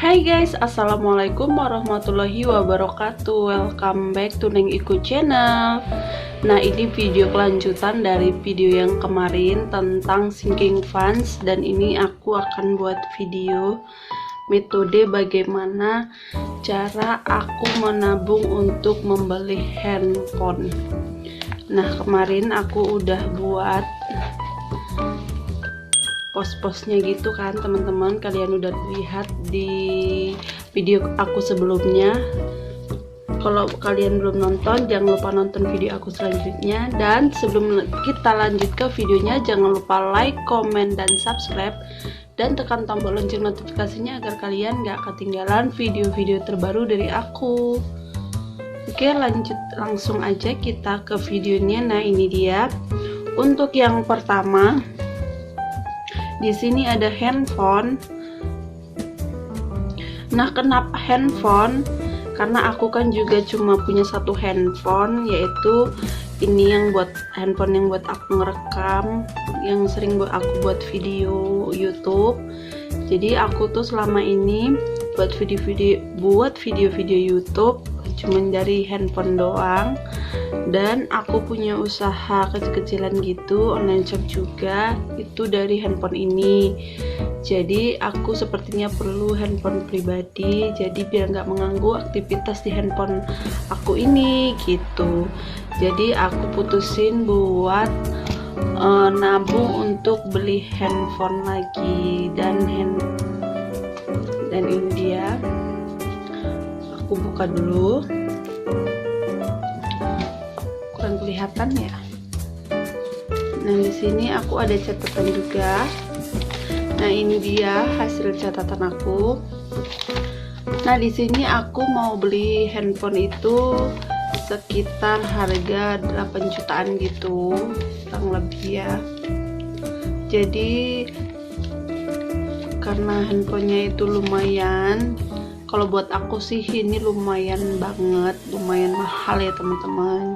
Hai guys, assalamualaikum warahmatullahi wabarakatuh. Welcome back to Neng Iku channel. Nah, ini video kelanjutan dari video yang kemarin tentang sinking funds, dan ini aku akan buat video metode bagaimana cara aku menabung untuk membeli handphone. Nah, kemarin aku udah buat post-postnya gitu kan teman-teman, kalian udah lihat di video aku sebelumnya. Kalau kalian belum nonton, jangan lupa nonton video aku selanjutnya. Dan sebelum kita lanjut ke videonya, jangan lupa like, comment, dan subscribe, dan tekan tombol lonceng notifikasinya agar kalian gak ketinggalan video-video terbaru dari aku. Oke, lanjut langsung aja kita ke videonya. Nah, ini dia. Untuk yang pertama, di sini ada handphone. Nah, kenapa handphone? Karena aku kan juga cuma punya satu handphone, yaitu ini yang buat handphone yang buat aku ngerekam, yang sering buat aku buat video YouTube. Jadi aku tuh selama ini buat video-video YouTube cuman dari handphone doang. Dan aku punya usaha kecil-kecilan gitu, online shop juga, itu dari handphone ini. Jadi aku sepertinya perlu handphone pribadi, jadi biar nggak mengganggu aktivitas di handphone aku ini gitu. Jadi aku putusin buat nabung untuk beli handphone lagi. Dan ini dia, aku buka dulu. Kurang kelihatan ya. Nah, di sini aku ada catatan juga. Nah, ini dia hasil catatan aku. Nah, di sini aku mau beli handphone itu sekitar harga 8 jutaan gitu, kurang lebih ya. Jadi karena handphonenya itu lumayan, kalau buat aku sih ini lumayan banget, lumayan mahal ya teman-teman.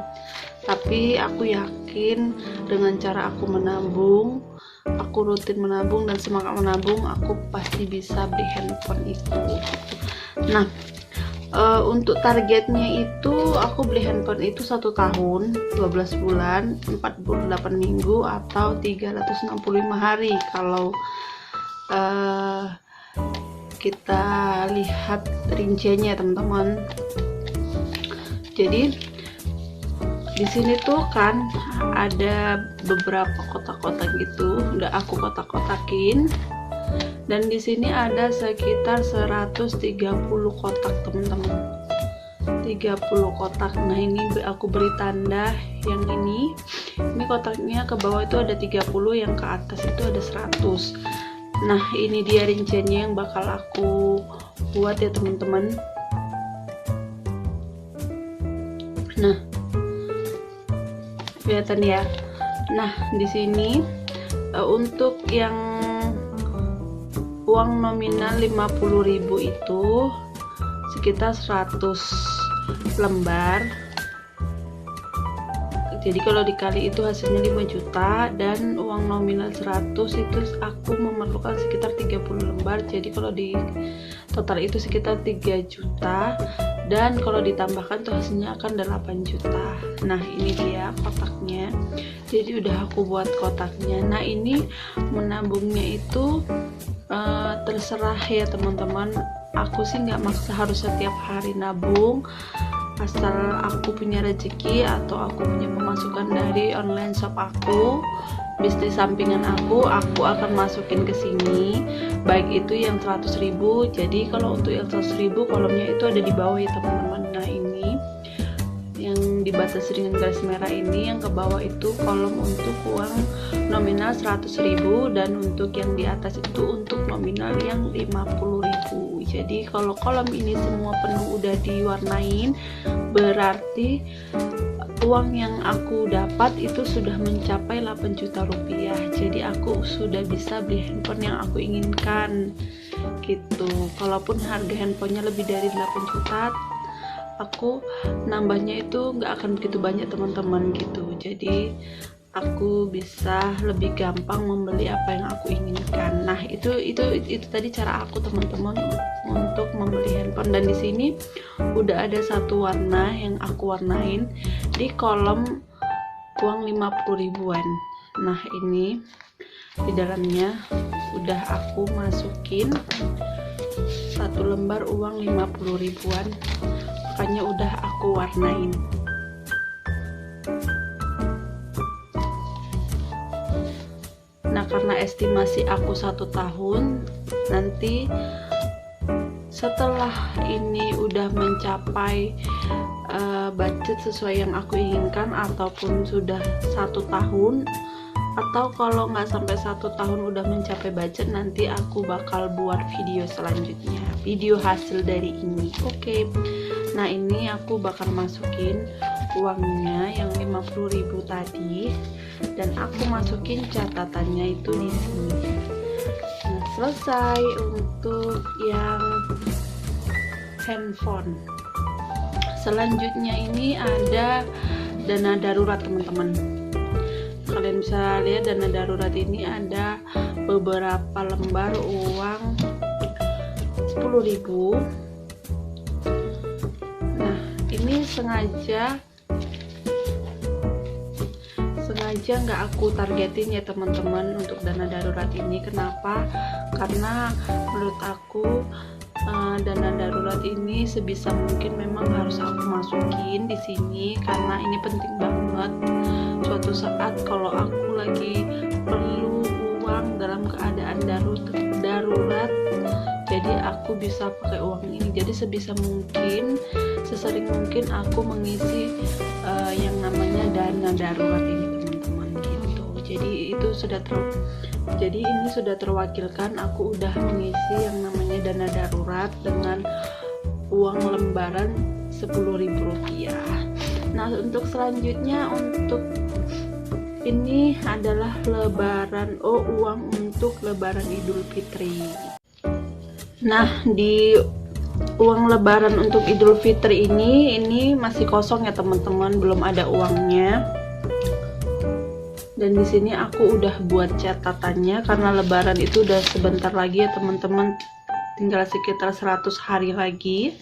Tapi aku yakin dengan cara aku menabung, aku rutin menabung dan semangat menabung, aku pasti bisa beli handphone itu. Nah, untuk targetnya itu aku beli handphone itu 1 tahun, 12 bulan, 48 minggu, atau 365 hari kalau kita lihat rinciannya teman-teman. Jadi di sini tuh kan ada beberapa kotak-kotak gitu, udah aku kotak-kotakin. Dan di sini ada sekitar 130 kotak teman-teman, 30 kotak. Nah, ini aku beri tanda yang ini kotaknya ke bawah itu ada 30, yang ke atas itu ada 100. Nah, ini dia rinciannya yang bakal aku buat ya teman-teman. Nah, kelihatan ya. Nah, di sini untuk yang uang nominal 50.000 itu sekitar 100 lembar. Jadi kalau dikali itu hasilnya 5 juta, dan uang nominal 100 itu aku memerlukan sekitar 30 lembar. Jadi kalau di total itu sekitar 3 juta, dan kalau ditambahkan tuh hasilnya akan 8 juta. Nah, ini dia kotaknya. Jadi udah aku buat kotaknya. Nah, ini menabungnya itu terserah ya teman-teman. Aku sih nggak maksa harus setiap hari nabung, asal aku punya rezeki atau aku punya pemasukan dari online shop aku, bisnis sampingan aku akan masukin ke sini, baik itu yang 100.000. Jadi kalau untuk yang 100.000 kolomnya itu ada di bawah ya teman-teman. Nah, ini yang dibatasi dengan garis merah ini, yang ke bawah itu kolom untuk uang nominal 100.000, dan untuk yang di atas itu untuk nominal yang 50.000. Jadi kalau kolom ini semua penuh udah diwarnain, berarti uang yang aku dapat itu sudah mencapai 8 juta rupiah. Jadi aku sudah bisa beli handphone yang aku inginkan gitu. Kalaupun harga handphonenya lebih dari 8 juta, aku nambahnya itu nggak akan begitu banyak teman-teman gitu. Jadi aku bisa lebih gampang membeli apa yang aku inginkan. Nah, itu tadi cara aku teman-teman untuk membeli handphone. Dan di sini udah ada satu warna yang aku warnain di kolom uang 50 ribuan. Nah, ini di dalamnya udah aku masukin satu lembar uang 50 ribuan, makanya udah aku warnain. Nah, karena estimasi aku 1 tahun, nanti setelah ini udah mencapai budget sesuai yang aku inginkan, ataupun sudah 1 tahun, atau kalau nggak sampai 1 tahun udah mencapai budget, nanti aku bakal buat video selanjutnya, video hasil dari ini. Oke. Nah, ini aku bakal masukin uangnya yang 50 ribu tadi, dan aku masukin catatannya itu di sini. Nah, selesai untuk yang handphone. Selanjutnya ini ada dana darurat, teman-teman. Kalian bisa lihat dana darurat ini ada beberapa lembar uang 10 ribu. Nah, ini sengaja nggak aku targetin ya teman-teman untuk dana darurat ini. Kenapa? Karena menurut aku dana darurat ini sebisa mungkin memang harus aku masukin di sini, karena ini penting banget. Suatu saat kalau aku lagi perlu uang dalam keadaan darurat, jadi aku bisa pakai uang ini. Jadi sebisa mungkin, sesering mungkin aku mengisi yang namanya dana darurat ini, teman-teman, gitu. Jadi ini sudah terwakilkan, aku udah mengisi yang namanya dana darurat dengan uang lembaran 10.000 rupiah. Nah, untuk selanjutnya, untuk ini adalah uang untuk lebaran Idul Fitri. Nah, di uang lebaran untuk Idul Fitri ini masih kosong ya teman-teman, belum ada uangnya. Dan di sini aku udah buat catatannya, karena lebaran itu udah sebentar lagi ya teman-teman, tinggal sekitar 100 hari lagi.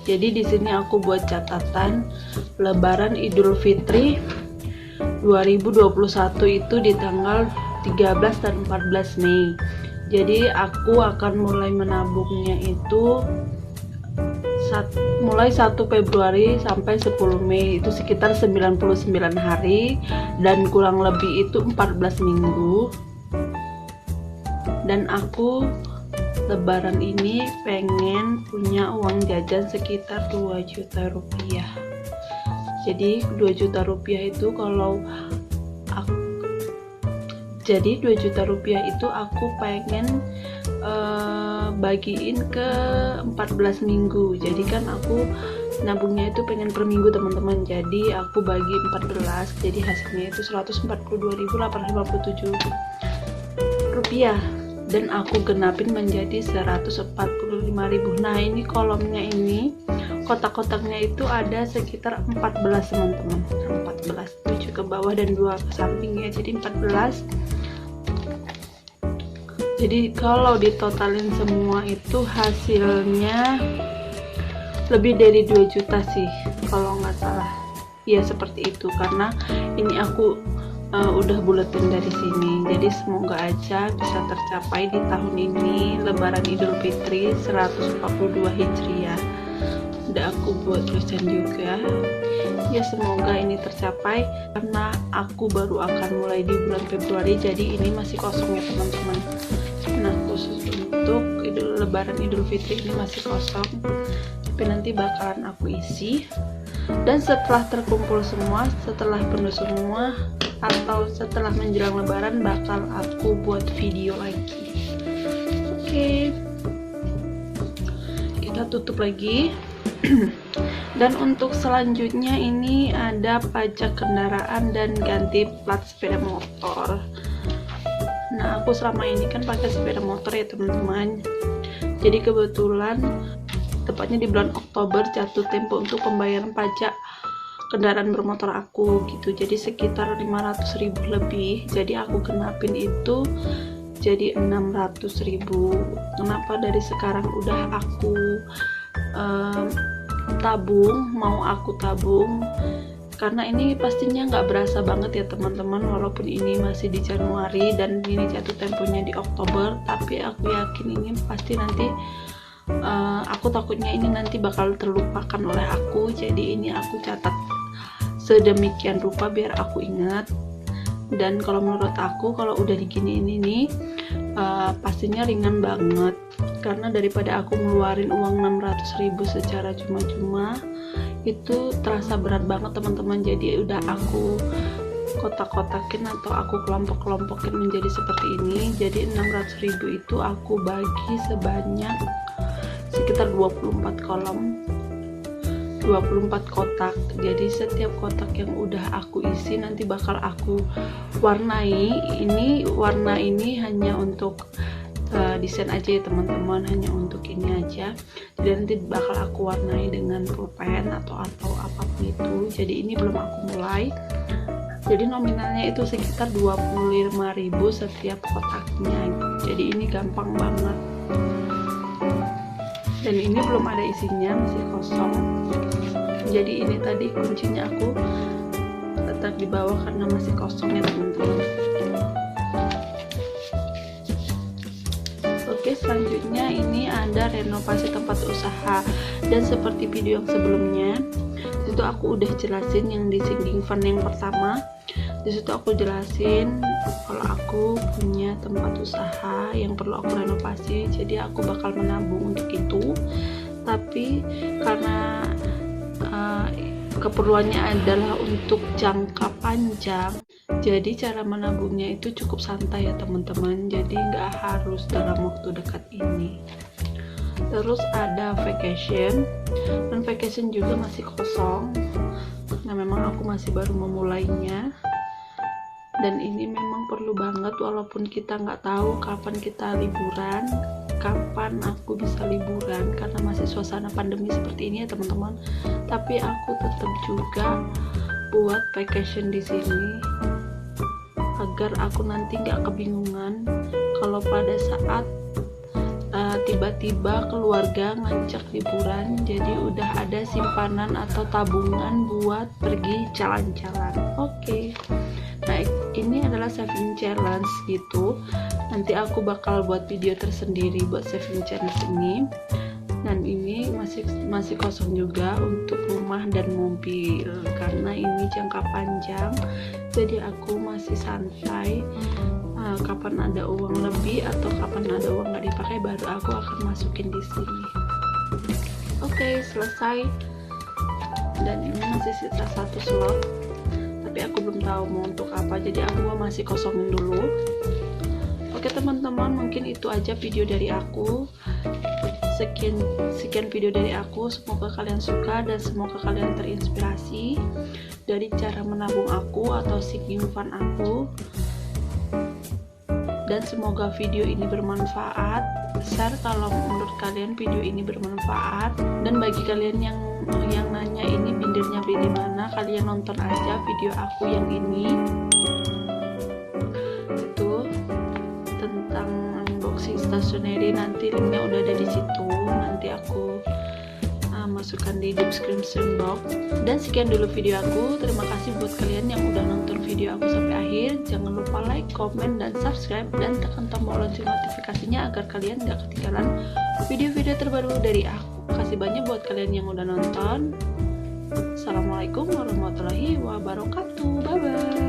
Jadi di sini aku buat catatan lebaran Idul Fitri 2021 itu di tanggal 13 dan 14 Mei. Jadi aku akan mulai menabungnya itu mulai 1 Februari sampai 10 Mei, itu sekitar 99 hari, dan kurang lebih itu 14 minggu. Dan aku lebaran ini pengen punya uang jajan sekitar 2 juta rupiah. Jadi 2 juta rupiah itu jadi 2 juta rupiah itu aku pengen bagiin ke 14 minggu. Jadi kan aku nabungnya itu pengen per minggu teman-teman, jadi aku bagi 14, jadi hasilnya itu 142.857 rupiah, dan aku genapin menjadi 145.000. Nah, ini kolomnya ini, kotak-kotaknya itu ada sekitar 14 teman-teman, 14, 7 ke bawah dan 2 ke sampingnya, jadi 14. Jadi kalau ditotalin semua itu hasilnya lebih dari 2 juta sih kalau nggak salah. Ya seperti itu, karena ini aku udah buletin dari sini. Jadi semoga aja bisa tercapai di tahun ini, lebaran Idul Fitri 142 Hijriah. Udah aku buat tulisan juga. Ya semoga ini tercapai, karena aku baru akan mulai di bulan Februari, jadi ini masih kosong ya teman-teman. Nah, khusus untuk lebaran Idul Fitri ini masih kosong, tapi nanti bakalan aku isi. Dan setelah terkumpul semua, setelah penuh semua, atau setelah menjelang lebaran, bakal aku buat video lagi. Oke, kita tutup lagi. Dan untuk selanjutnya ini ada pajak kendaraan dan ganti plat sepeda motor. Nah, aku selama ini kan pakai sepeda motor ya teman-teman. Jadi kebetulan tepatnya di bulan Oktober jatuh tempo untuk pembayaran pajak kendaraan bermotor aku gitu, jadi sekitar 500.000 lebih. Jadi aku genapin itu jadi 600.000. Kenapa dari sekarang udah aku tabung, karena ini pastinya nggak berasa banget ya teman-teman, walaupun ini masih di Januari dan ini jatuh temponya di Oktober, tapi aku yakin ini pasti nanti aku takutnya ini nanti bakal terlupakan oleh aku. Jadi ini aku catat sedemikian rupa biar aku ingat. Dan kalau menurut aku kalau udah diginiin ini pastinya ringan banget, karena daripada aku ngeluarin uang 600.000 secara cuma-cuma itu terasa berat banget teman-teman. Jadi udah aku kotak-kotakin atau aku kelompok-kelompokin menjadi seperti ini. Jadi 600.000 itu aku bagi sebanyak sekitar 24 kolom, 24 kotak. Jadi setiap kotak yang udah aku isi nanti bakal aku warnai. Ini warna ini hanya untuk desain aja ya teman-teman, hanya untuk ini aja. Jadi nanti bakal aku warnai dengan pulpen atau apapun itu. Jadi ini belum aku mulai. Jadi nominalnya itu sekitar 25.000 setiap kotaknya. Jadi ini gampang banget. Dan ini belum ada isinya, masih kosong. Jadi ini tadi kuncinya aku letak di bawah karena masih kosong ya teman-teman. Oke, selanjutnya ini ada renovasi tempat usaha. Dan seperti video yang sebelumnya, itu aku udah jelasin yang di sinking fund yang pertama. Di situ aku jelasin kalau aku punya tempat usaha yang perlu aku renovasi, jadi aku bakal menabung untuk itu. Tapi karena keperluannya adalah untuk jangka panjang, jadi cara menabungnya itu cukup santai ya teman-teman. Jadi nggak harus dalam waktu dekat ini. Terus ada vacation, dan vacation juga masih kosong. Nah memang aku masih baru memulainya. Dan ini memang perlu banget, walaupun kita nggak tahu kapan kita liburan, kapan aku bisa liburan karena masih suasana pandemi seperti ini ya teman-teman. Tapi aku tetap juga buat vacation di sini agar aku nanti nggak kebingungan kalau pada saat tiba-tiba keluarga ngajak liburan. Jadi udah ada simpanan atau tabungan buat pergi jalan-jalan. Oke. Nah ini adalah saving challenge gitu. Nanti aku bakal buat video tersendiri buat saving challenge ini. Dan ini masih kosong juga untuk rumah dan mobil karena ini jangka panjang. Jadi aku masih santai. Kapan ada uang lebih atau kapan ada uang nggak dipakai baru aku akan masukin di sini. Oke, selesai. Dan ini masih sisa 1 slot. Tapi aku belum tahu mau untuk apa, jadi aku masih kosongin dulu. Oke teman-teman, mungkin itu aja video dari aku. Sekian video dari aku, semoga kalian suka dan semoga kalian terinspirasi dari cara menabung aku atau sinking fund aku. Dan semoga video ini bermanfaat. Share kalau menurut kalian video ini bermanfaat. Dan bagi kalian yang nanya ini bindernya beli di mana, kalian nonton aja video aku yang ini. Itu tentang unboxing stationery, nanti linknya udah ada di situ. Nanti aku masukkan di description box. Dan sekian dulu video aku. Terima kasih buat kalian yang udah nonton video aku sampai akhir. Jangan lupa like, comment, dan subscribe, dan tekan tombol lonceng notifikasinya agar kalian gak ketinggalan video-video terbaru dari aku. Makasih banyak buat kalian yang udah nonton. Assalamualaikum warahmatullahi wabarakatuh. Bye bye.